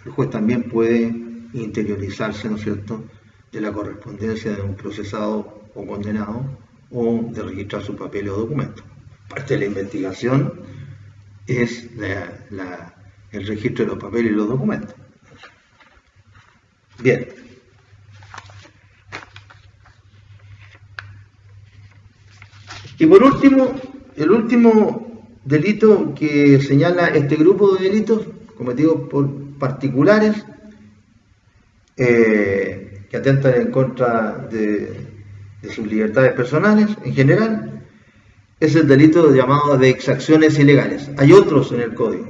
El juez también puede interiorizarse, ¿no es cierto?, de la correspondencia de un procesado o condenado o de registrar sus papeles o documentos. Parte de la investigación es el registro de los papeles y los documentos. Bien. Y por último, el último delito que señala este grupo de delitos cometidos por particulares que atentan en contra de sus libertades personales en general, es el delito llamado de exacciones ilegales. Hay otros en el código,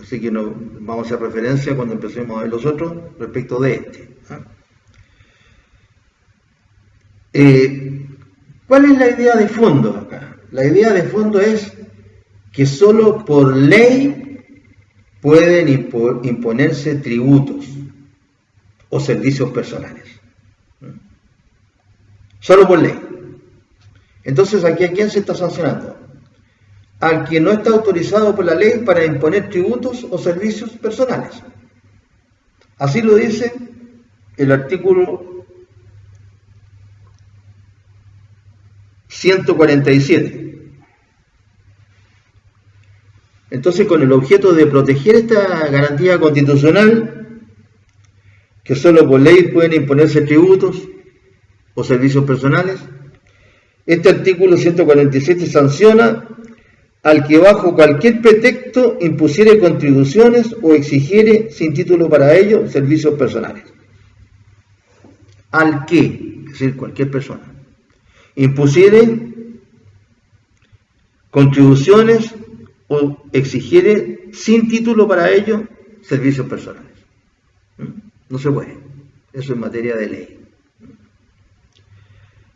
así que no vamos a hacer referencia cuando empecemos a ver los otros respecto de este. ¿Cuál es la idea de fondo acá? La idea de fondo es que solo por ley pueden imponerse tributos o servicios personales. Solo por ley. Entonces, ¿aquí a quién se está sancionando? Al que no está autorizado por la ley para imponer tributos o servicios personales. Así lo dice el artículo 147. Entonces, con el objeto de proteger esta garantía constitucional, que solo por ley pueden imponerse tributos o servicios personales, este artículo 147 sanciona al que bajo cualquier pretexto impusiere contribuciones o exigiere sin título para ello servicios personales. Al que, es decir, cualquier persona, impusiere contribuciones o exigiere sin título para ello servicios personales. No se puede. Eso es materia de ley.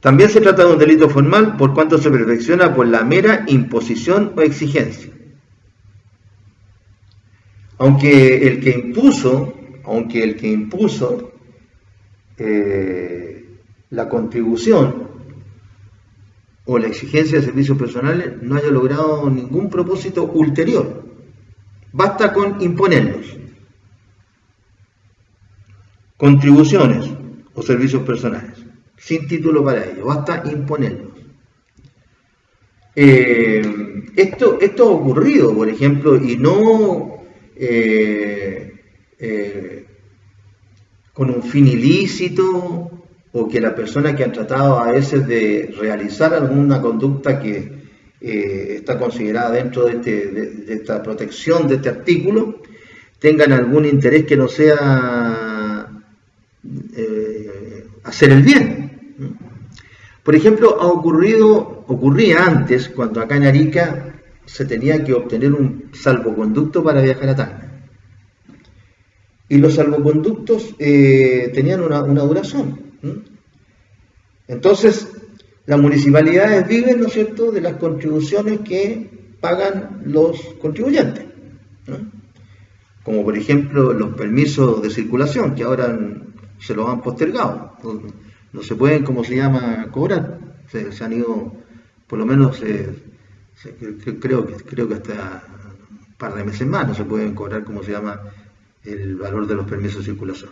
También se trata de un delito formal por cuanto se perfecciona por la mera imposición o exigencia. Aunque el que impuso la contribución o la exigencia de servicios personales no haya logrado ningún propósito ulterior. Basta con imponerlos. Contribuciones o servicios personales, sin título para ello, basta imponerlos. Esto ha ocurrido, por ejemplo, y no con un fin ilícito, o que la persona que han tratado a veces de realizar alguna conducta que está considerada dentro de esta protección de este artículo, tengan algún interés que no sea hacer el bien. Por ejemplo, ocurría antes, cuando acá en Arica se tenía que obtener un salvoconducto para viajar a Tacna. Y los salvoconductos tenían una duración. Entonces, las municipalidades viven, ¿no es cierto?, de las contribuciones que pagan los contribuyentes, ¿no? Como por ejemplo los permisos de circulación, que ahora se los han postergado, no se pueden, ¿cómo se llama?, cobrar. Se han ido, por lo menos, creo que hasta un par de meses más no se pueden cobrar, ¿cómo se llama?, el valor de los permisos de circulación.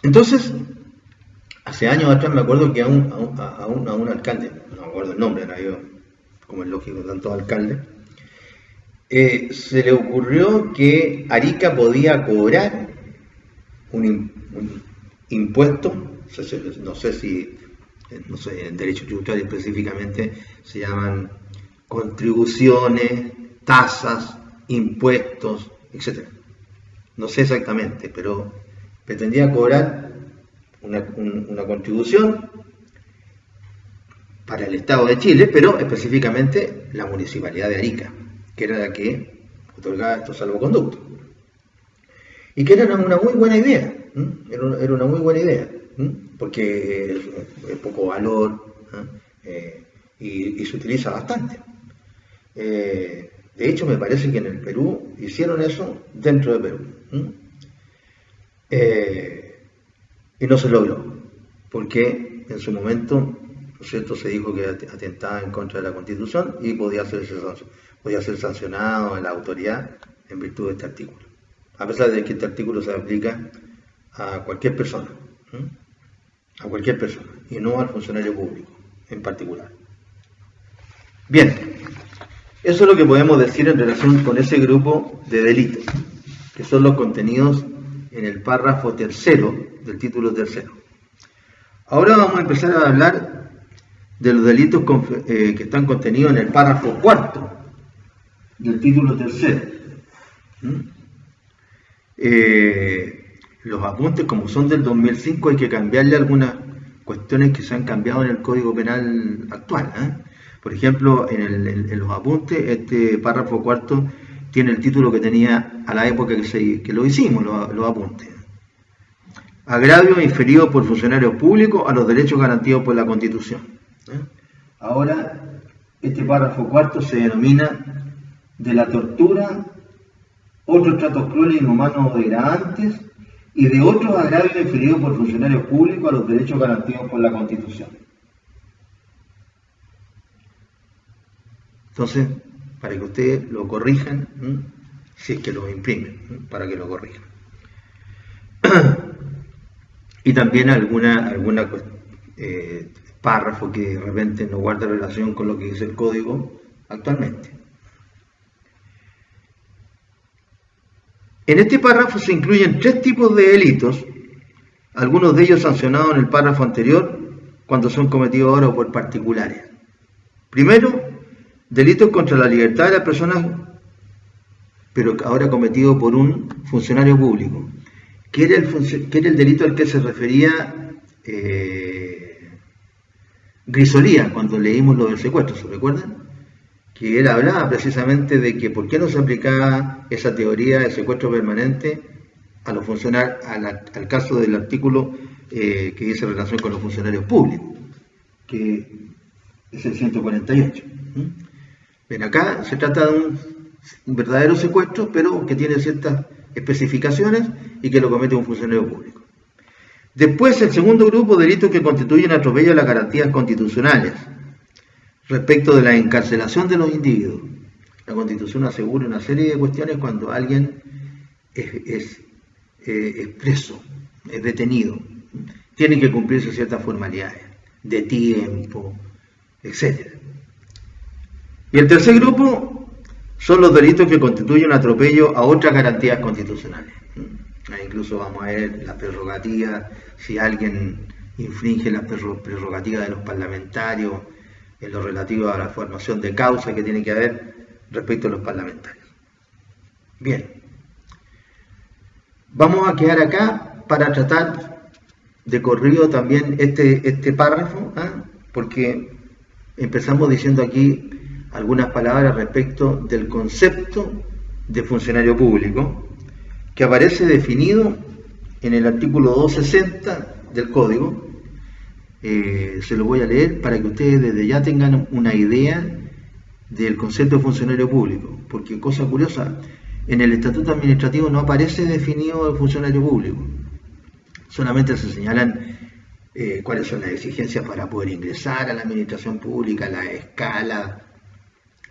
Entonces, hace años atrás me acuerdo que a un alcalde, no me acuerdo el nombre, como es lógico, tantos alcaldes, se le ocurrió que Arica podía cobrar un impuesto, no sé, en derecho tributario específicamente se llaman contribuciones, tasas, impuestos, etc. No sé exactamente, pero pretendía cobrar una contribución para el Estado de Chile, pero específicamente la Municipalidad de Arica, que era la que otorgaba estos salvoconductos. Y que era una muy buena idea, era una muy buena idea, porque es poco valor, y se utiliza bastante. De hecho, me parece que en el Perú hicieron eso dentro de Perú. Y no se logró, porque en su momento, ¿no es cierto?, se dijo que atentaba en contra de la Constitución y podía ser sancionado en la autoridad en virtud de este artículo, a pesar de que este artículo se aplica a cualquier persona, y no al funcionario público en particular. Bien, eso es lo que podemos decir en relación con ese grupo de delitos, que son los contenidos en el párrafo tercero del título tercero. Ahora vamos a empezar a hablar de los delitos que están contenidos en el párrafo cuarto del título tercero. Los apuntes, como son del 2005, hay que cambiarle algunas cuestiones que se han cambiado en el Código Penal actual. Por ejemplo, en los apuntes, este párrafo cuarto tiene el título que tenía a la época que lo hicimos, los apuntes. Agravio inferido por funcionarios públicos a los derechos garantidos por la Constitución. Ahora, este párrafo cuarto se denomina de la tortura, otros tratos crueles, inhumanos o degradantes, y de otros agravios inferidos por funcionarios públicos a los derechos garantidos por la Constitución. Entonces, para que ustedes lo corrijan, si es que lo imprimen, para que lo corrijan. Y también alguna párrafo que de repente no guarda relación con lo que dice el código actualmente. En este párrafo se incluyen 3 tipos de delitos, algunos de ellos sancionados en el párrafo anterior cuando son cometidos ahora por particulares. Primero, delitos contra la libertad de las personas, pero ahora cometidos por un funcionario público, que era el delito al que se refería Grisolía cuando leímos lo del secuestro, ¿se recuerdan? Que él hablaba precisamente de que por qué no se aplicaba esa teoría de secuestro permanente a los funcionarios, al caso del artículo que dice relación con los funcionarios públicos, que es el 148. Bien, acá se trata de un verdadero secuestro, pero que tiene ciertas especificaciones y que lo comete un funcionario público. Después, el segundo grupo, delitos que constituyen atropello a las garantías constitucionales respecto de la encarcelación de los individuos. La Constitución asegura una serie de cuestiones cuando alguien es preso, es detenido. Tienen que cumplirse ciertas formalidades de tiempo, etc. Y el tercer grupo son los delitos que constituyen atropello a otras garantías constitucionales. Incluso vamos a ver las prerrogativas, si alguien infringe las prerrogativas de los parlamentarios en lo relativo a la formación de causa que tiene que haber respecto a los parlamentarios. Bien, vamos a quedar acá para tratar de corrido también este párrafo, porque empezamos diciendo aquí algunas palabras respecto del concepto de funcionario público, que aparece definido en el artículo 260 del Código. Se lo voy a leer para que ustedes desde ya tengan una idea del concepto de funcionario público, porque cosa curiosa, en el Estatuto Administrativo no aparece definido el funcionario público, solamente se señalan cuáles son las exigencias para poder ingresar a la administración pública, la escala,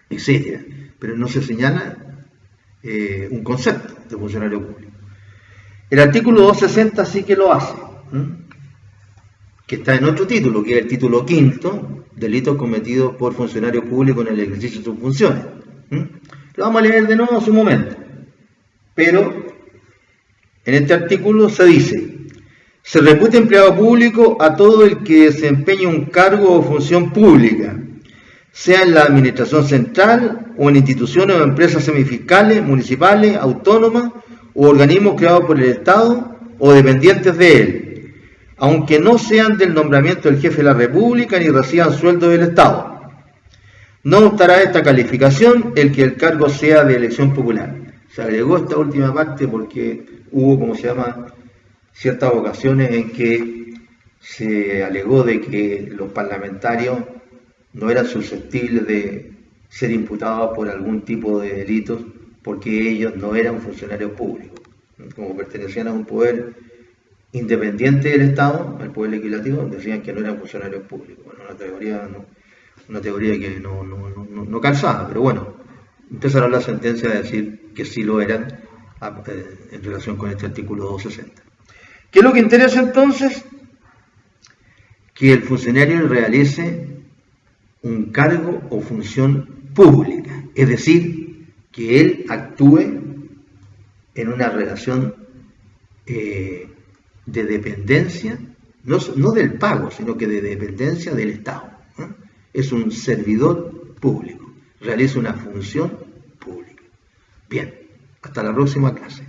etc. Pero no se señala un concepto de funcionario público. El artículo 260 sí que lo hace, que está en otro título, que es el título quinto, delitos cometidos por funcionarios públicos en el ejercicio de sus funciones. Lo vamos a leer de nuevo en su momento. Pero en este artículo se dice: se reputa empleado público a todo el que desempeñe un cargo o función pública, sea en la administración central o en instituciones o empresas semifiscales, municipales, autónomas o organismos creados por el Estado o dependientes de él, aunque no sean del nombramiento del jefe de la República ni reciban sueldo del Estado. No obstará esta calificación el que el cargo sea de elección popular. Se agregó esta última parte porque hubo, como se llama, ciertas ocasiones en que se alegó de que los parlamentarios no eran susceptibles de ser imputados por algún tipo de delitos porque ellos no eran funcionarios públicos. Como pertenecían a un poder independiente del Estado, el poder legislativo, decían que no eran funcionarios públicos. Bueno, una teoría que no calzaba, pero bueno, empezaron las sentencias a decir que sí lo eran en relación con este artículo 260. ¿Qué es lo que interesa entonces? Que el funcionario realice un cargo o función pública, es decir, que él actúe en una relación de dependencia, no del pago, sino que de dependencia del Estado. Es un servidor público, realiza una función pública. Bien, hasta la próxima clase.